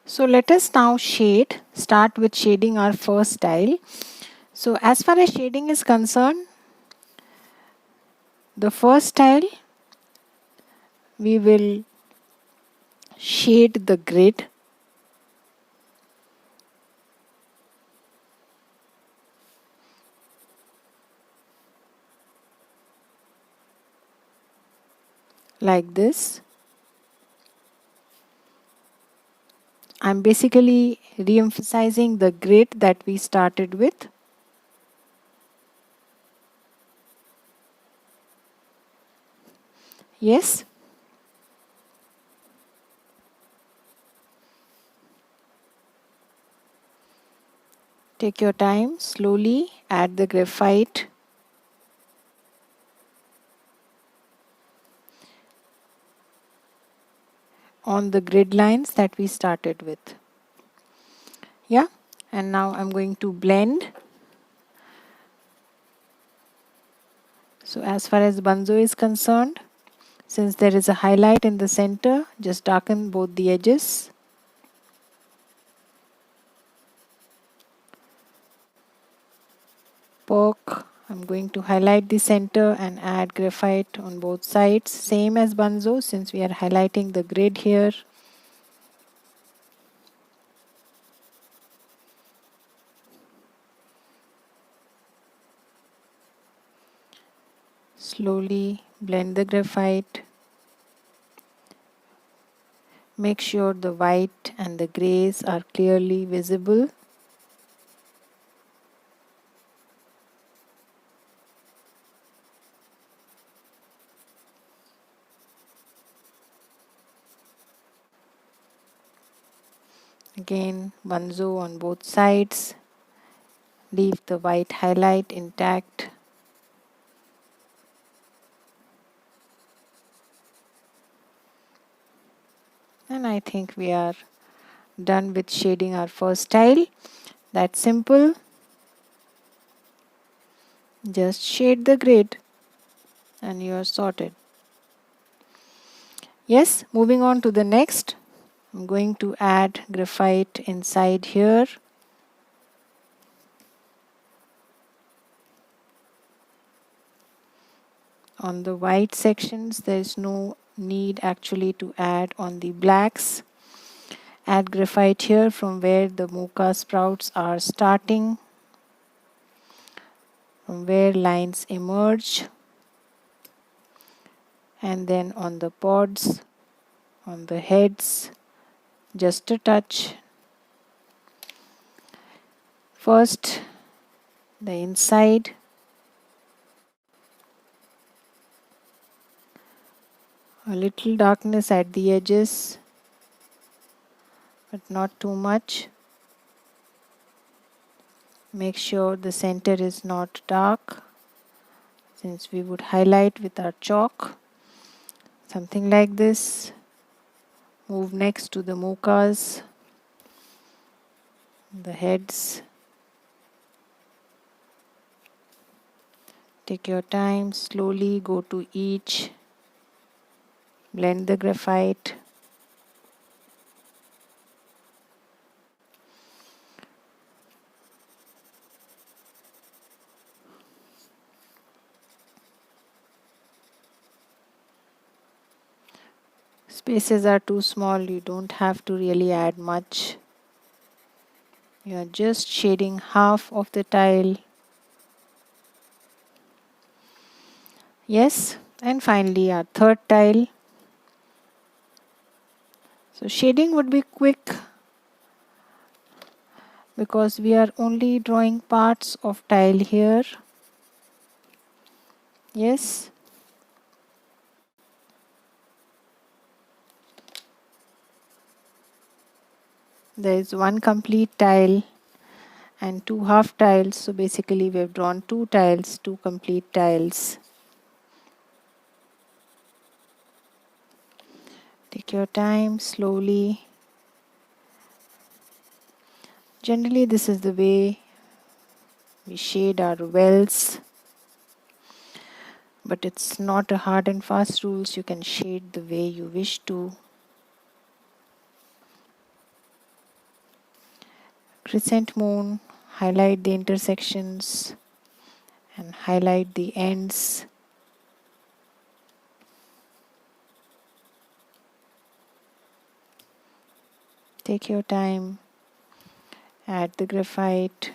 So let us now start with shading our first tile. So as far as shading is concerned, the first tile we will shade the grid. Like this. I'm basically re-emphasizing the grid that we started with. Yes. Take your time, slowly add the graphite. On the grid lines that we started with. Yeah, and now I'm going to blend. So as far as Banzo is concerned, since there is a highlight in the center, just darken both the edges. Pork, I'm going to highlight the center and add graphite on both sides. Same as Banzo, since we are highlighting the grid here. Slowly blend the graphite. Make sure the white and the grays are clearly visible. Again, Banzo on both sides. Leave the white highlight intact. And I think we are done with shading our first tile. That's simple. Just shade the grid and you are sorted. Yes, moving on to the next. I'm going to add graphite inside here. On the white sections, there is no need actually to add on the blacks. Add graphite here from where the mocha sprouts are starting, from where lines emerge, and then on the pods, on the heads, just a touch. First, the inside. A little darkness at the edges, but not too much. Make sure the center is not dark, since we would highlight with our chalk. Something like this. Move next to the mochas, the heads. Take your time, slowly go to each. Blend the graphite. Spaces are too small, you don't have to really add much. You are just shading half of the tile. Yes, and finally our third tile. So shading would be quick because we are only drawing parts of tile here. Yes. There is one complete tile and two half tiles. So basically we have drawn two tiles, two complete tiles. Take your time, slowly. Generally this is the way we shade our wells. But it's not a hard and fast rules. You can shade the way you wish to. crescent moon, highlight the intersections and highlight the ends. Take your time, add the graphite.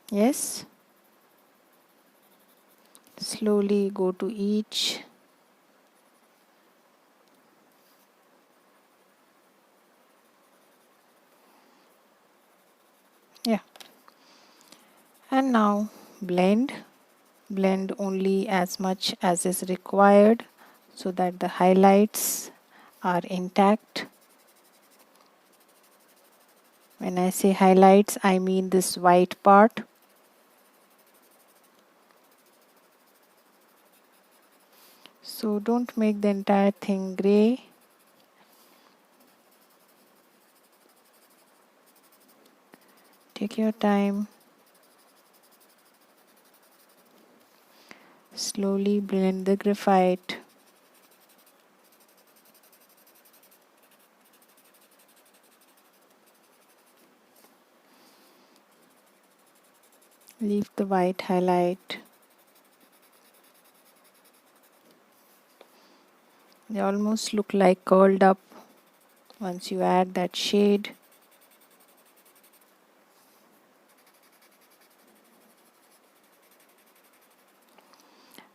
Yes, slowly go to each. Yeah, and now blend only as much as is required so that the highlights are intact. When I say highlights, I mean this white part. So don't make the entire thing gray. Take your time. Slowly blend the graphite. Leave the white highlight. They almost look like curled up once you add that shade.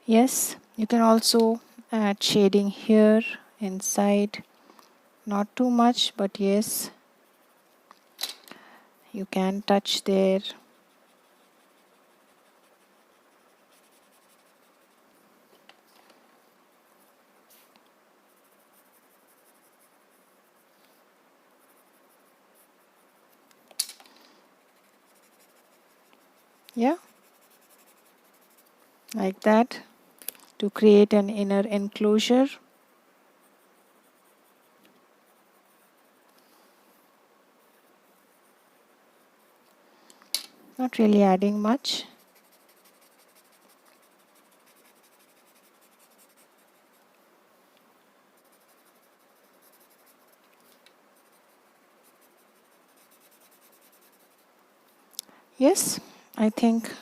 Yes, you can also add shading here inside. Not too much, but yes, you can touch there. Yeah, like that, to create an inner enclosure. Not really adding much. Yes, I think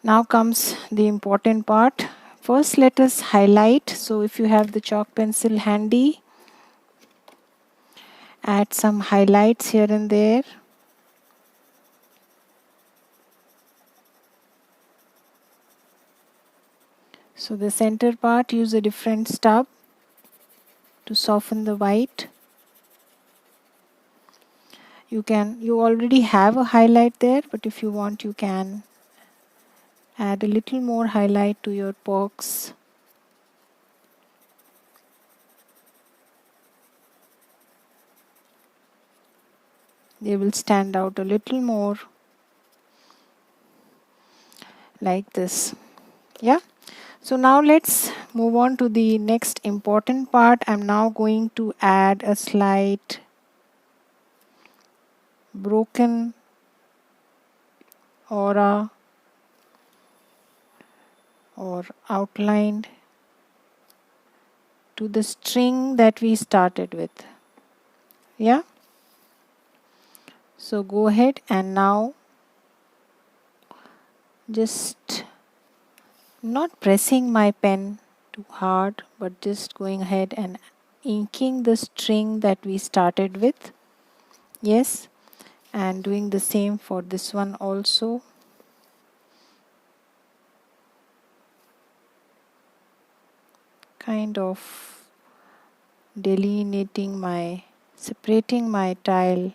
now comes the important part. First, let us highlight. So if you have the chalk pencil handy, add some highlights here and there. So the center part, use a different stub to soften the white. You already have a highlight there, but if you want, you can add a little more highlight to your perks. They will stand out a little more like this. Yeah. So now let's move on to the next important part. I'm now going to add a slight broken aura or outlined to the string that we started with. Yeah. So go ahead and now just not pressing my pen too hard, but just going ahead and inking the string that we started with. Yes, and doing the same for this one also. Kind of separating my tile.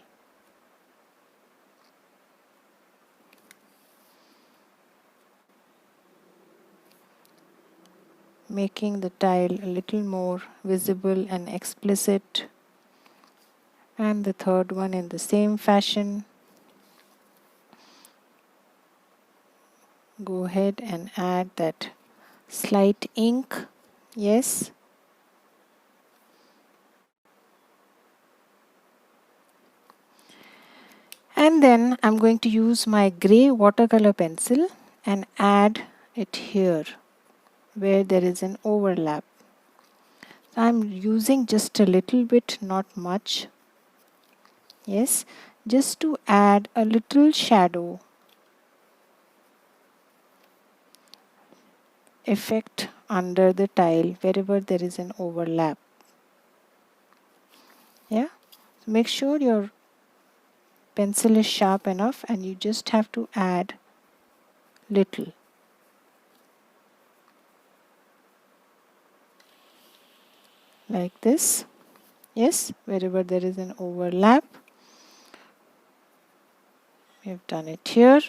Making the tile a little more visible and explicit. And the third one in the same fashion. Go ahead and add that slight ink. Yes. And then I'm going to use my gray watercolor pencil and add it here where there is an overlap. I'm using just a little bit, not much. Yes, just to add a little shadow effect under the tile wherever there is an overlap. Yeah, so make sure your pencil is sharp enough and you just have to add little. Like this. Yes, wherever there is an overlap. We have done it here.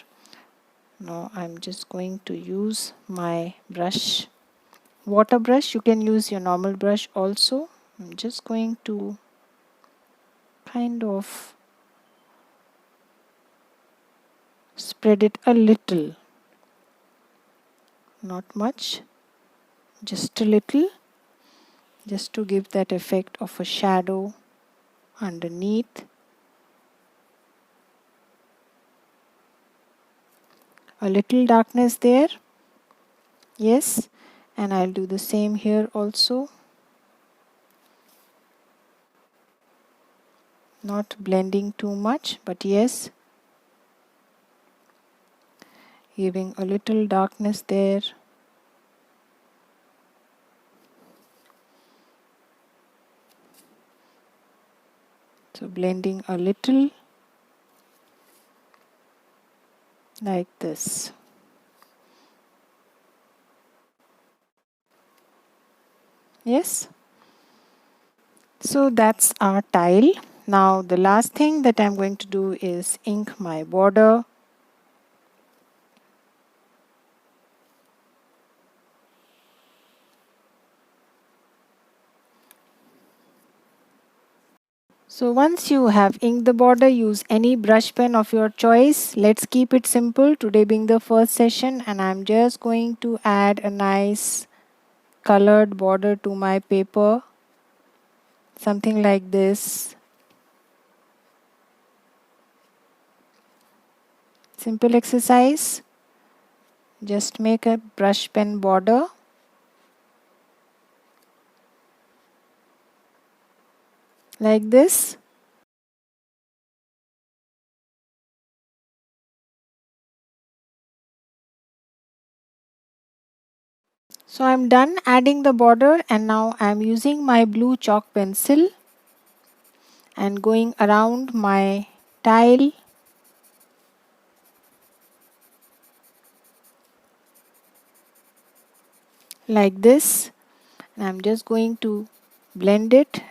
Now I'm just going to use my brush, water brush. You can use your normal brush also. I'm just going to kind of spread it a little, not much, just a little, just to give that effect of a shadow underneath. A little darkness there. Yes, and I'll do the same here also. Not blending too much, but yes, giving a little darkness there. So blending a little like this. Yes. So that's our tile. Now the last thing that I'm going to do is ink my border. So once you have inked the border, use any brush pen of your choice. Let's keep it simple, today being the first session, and I'm just going to add a nice colored border to my paper. Something like this. Simple exercise. Just make a brush pen border. Like this. So I'm done adding the border, and now I'm using my blue chalk pencil and going around my tile like this. And I'm just going to blend it.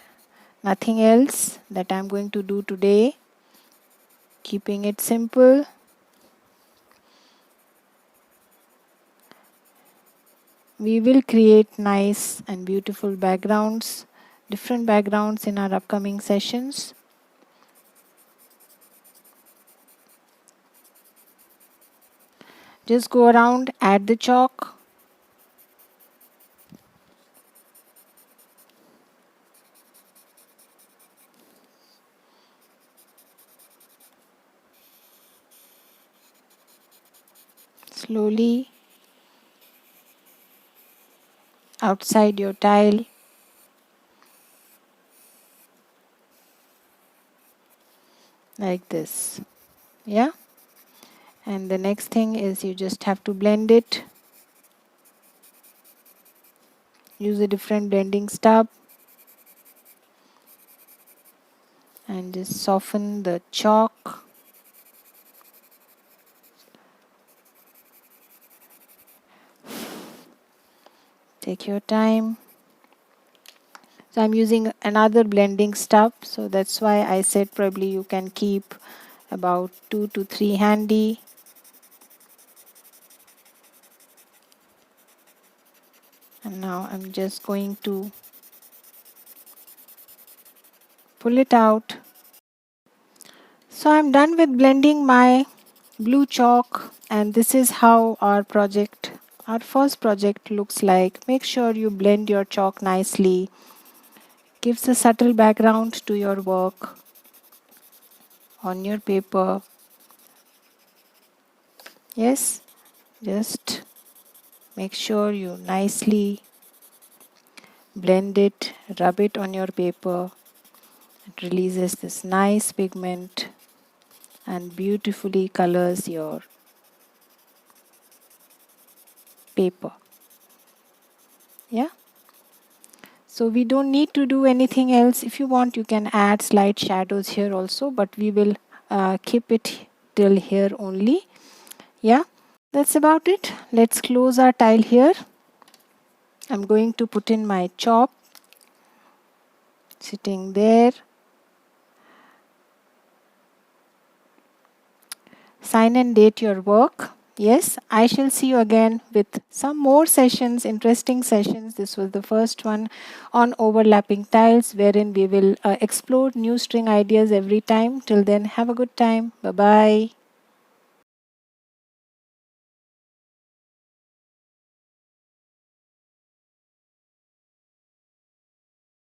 Nothing else that I'm going to do today. Keeping it simple. We will create nice and beautiful backgrounds, different backgrounds in our upcoming sessions. Just go around, add the chalk. Slowly outside your tile. Like this. Yeah. And the next thing is you just have to blend it. Use a different blending stub. And just soften the chalk. Take your time. So I'm using another blending stub, so that's why I said probably you can keep about 2 to 3 handy. And now I'm just going to pull it out. So I'm done with blending my blue chalk, and this is how our first project looks like. Make sure you blend your chalk nicely. Gives a subtle background to your work on your paper. Yes, just Make sure you nicely blend it, rub it on your paper. It releases this nice pigment and beautifully colors your paper. Yeah. So we don't need to do anything else. If you want, you can add slight shadows here also, but we will keep it till here only. Yeah, that's about it. Let's close our tile here. I'm going to put in my chalk sitting there. Sign and date your work. Yes, I shall see you again with some more sessions, interesting sessions. This was the first one on overlapping tiles, wherein we will explore new string ideas every time. Till then, have a good time. Bye-bye.